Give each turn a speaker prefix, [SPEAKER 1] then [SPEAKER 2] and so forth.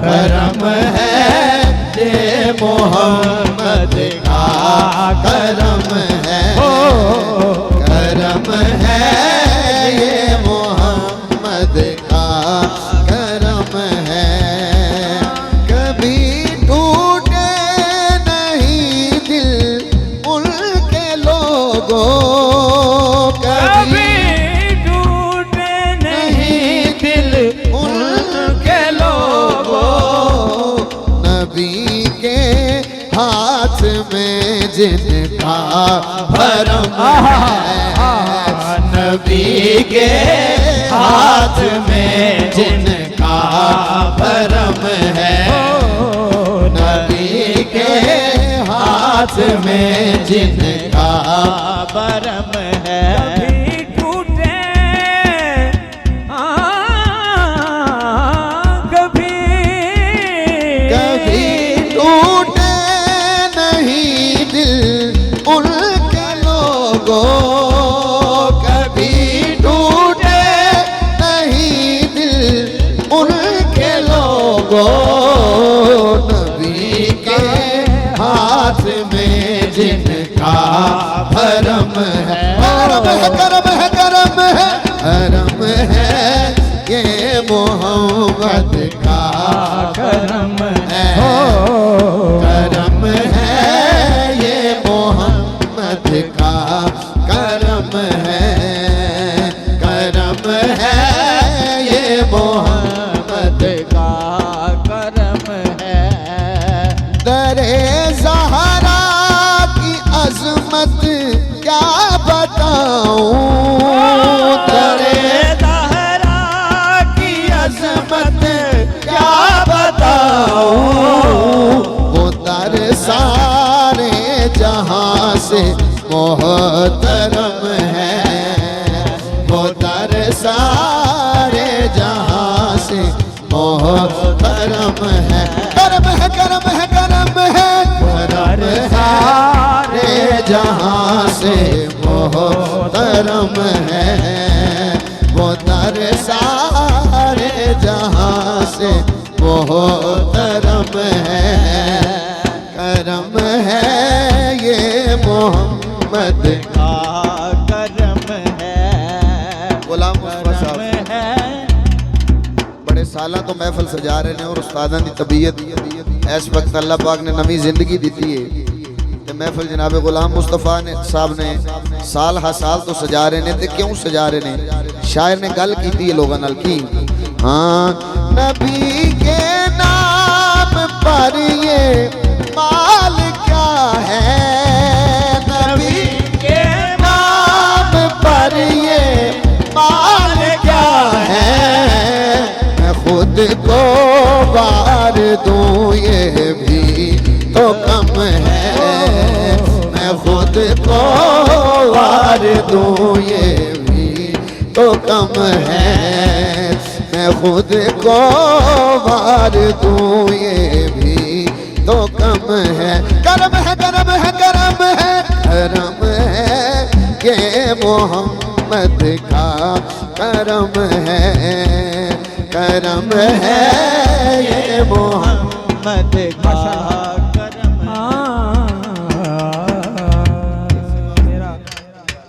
[SPEAKER 1] करम है ये मोहम्मद का करम है, करम है ये मोहम्मद का करम है। कभी टूटे नहीं दिल उनके लोगों, कभी
[SPEAKER 2] टूटे नहीं दिल उनके लोगों।
[SPEAKER 1] नबी के हाथ में जिनका भरम है, नबी के हाथ में जिनका भरम है, नबी के हाथ में जिनका भरम है।
[SPEAKER 2] कभी टूटे
[SPEAKER 1] कभी टूटे नहीं दिल उनके लोगों, कभी टूटे नहीं दिल उनके लोगों। नबी के हाथ में जिनका भरम है, करम है करम है करम है करम है ये मोहम्मद का
[SPEAKER 2] करम
[SPEAKER 1] है, करम है ये मोहम्मद का करम है, करम है ये मोहम्मद का करम है। दरे ज़हरा की अज़मत क्या बताऊं, दरे ज़हरा की अज़मत क्या बताऊं। वो दर सारे जहां से मोहतरम है, वो दर सारे जहां से मोहतरम है, करम है करम है करम है करम सारे जहां से मोहतरम है, वो दर सारे जहां से मोहतरम है, करम है ये मोहम्मद का करम है। गुलाम मुस्तफा साहब बड़े साल तो महफल सजा रहे हैं और उस्तादां दी तबीयत इस वक्त अल्लाह पाक ने नवी जिंदगी दी है। ते महफल जनाब गुलाम मुस्तफा ने साहब ने साल हा साल तो सजा रहे हैं। ते क्यों सजा रहे हैं? शायर ने गल की है लोगों नाल की, हाँ नबी के नाम पर ये माल क्या है, नबी के नाम पर ये माल क्या है। मैं खुद को वार दूं ये भी तो कम है, मैं खुद को वार दूं ये भी तो कम है, मैं खुद को वार दूं ये भी तो कम है। करम है करम है करम है करम है ये मोहम्मद का करम है, करम है ये मोहम्मद का